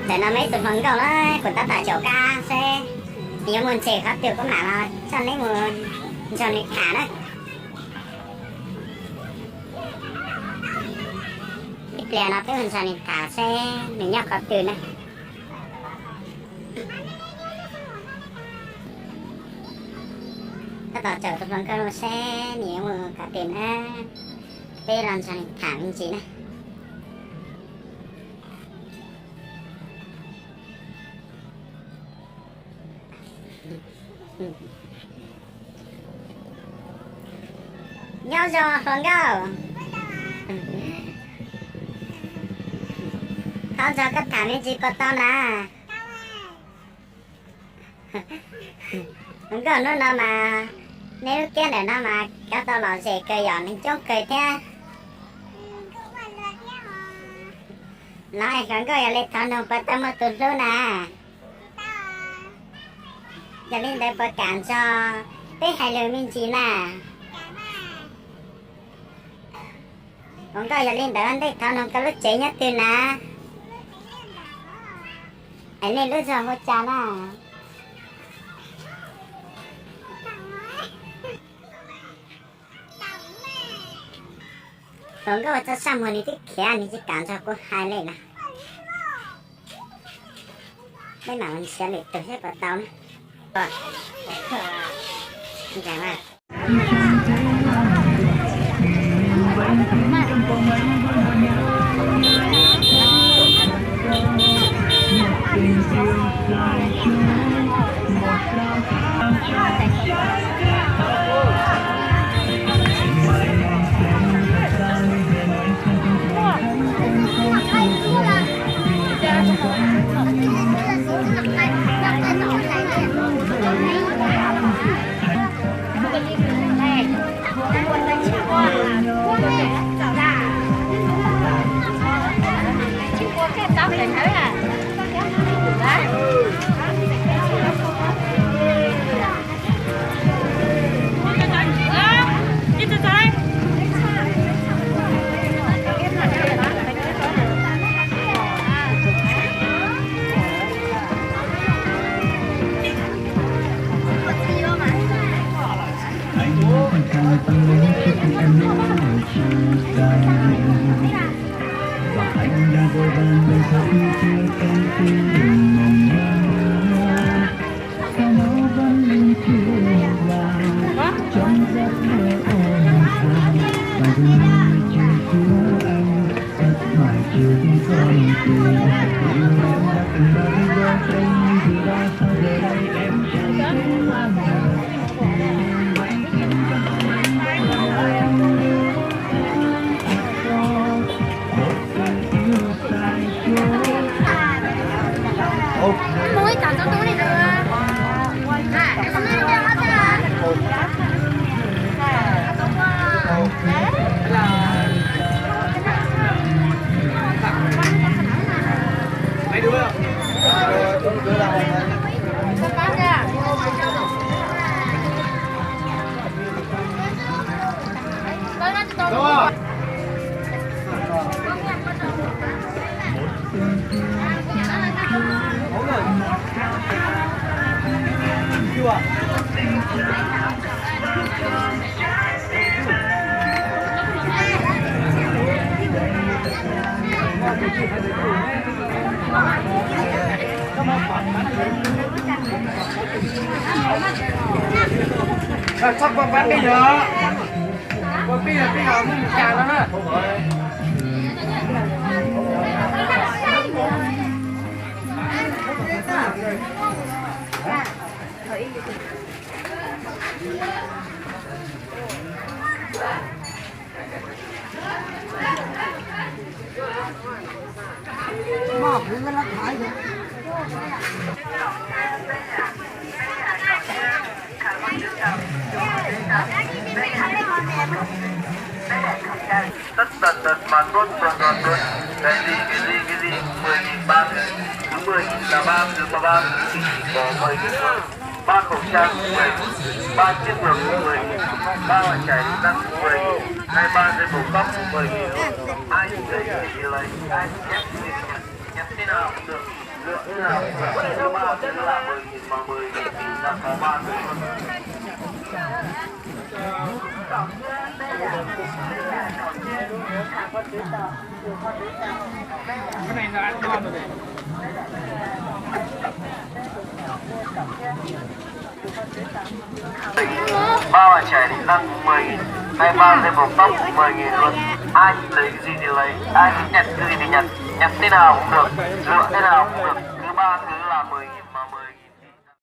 để nó mấy tụi phần cầu đó của ta tại chỗ ca xe nhiều muốn trẻ khác tiểu có mà cho nên muốn cho nên khả đấy ít lẻ nó tới mình cho nên khả xe mình nhắc khác tiểu này ta tạo trở tụi phần cầu xe nhiều muốn cả tiền á đây làm cho nên khả mình chỉ này nhau rồi phần đâu tao cho các thằng đi chỉ có tao nè không có nữa đâu mà nếu kia để nó mà các tao làm gì cây giòn nên chốt cây thế nói không có lên thằng nào bắt tao mà tụt luôn nè cho nên đây phải cản cho tới hai lời mình chỉ nè không có lên đó anh đây thằng nào có lúc chế nhất từ nè anh nên lúc giờ một chán à không có cho xong rồi thì khẽ thì chỉ cản cho cô hai lời nè đây nào mình sẽ liệt từ hết vào tao nè rồi xin chào bạn sắp qua bán bây giờ qua bây giờ muốn chàng đó đó mà cũng là thái rồi tất tần tật mà tuân toàn tuân cái gì 10.000 ba cứ 10.000 là 3 có 10 ba khẩu trang 10 ba chiếc lược 10 ba loại chảy răng 10 23 dây buộc tóc 10.000 ai giấy gì lấy ai chép nhặt thế nào cũng được lựa thế nào số 3 sẽ là 10.000 mà 10.000 thì là có 3 người luôn. Cái này là ăn ngon rồi. Ba bạn trẻ định tăng 10.000, hay ba dây buộc tóc 10.000 luôn. Ai lấy cái gì thì lấy, ai thích nhặt cái gì thì nhặt, nhặt thế nào cũng được, lựa thế nào cũng được.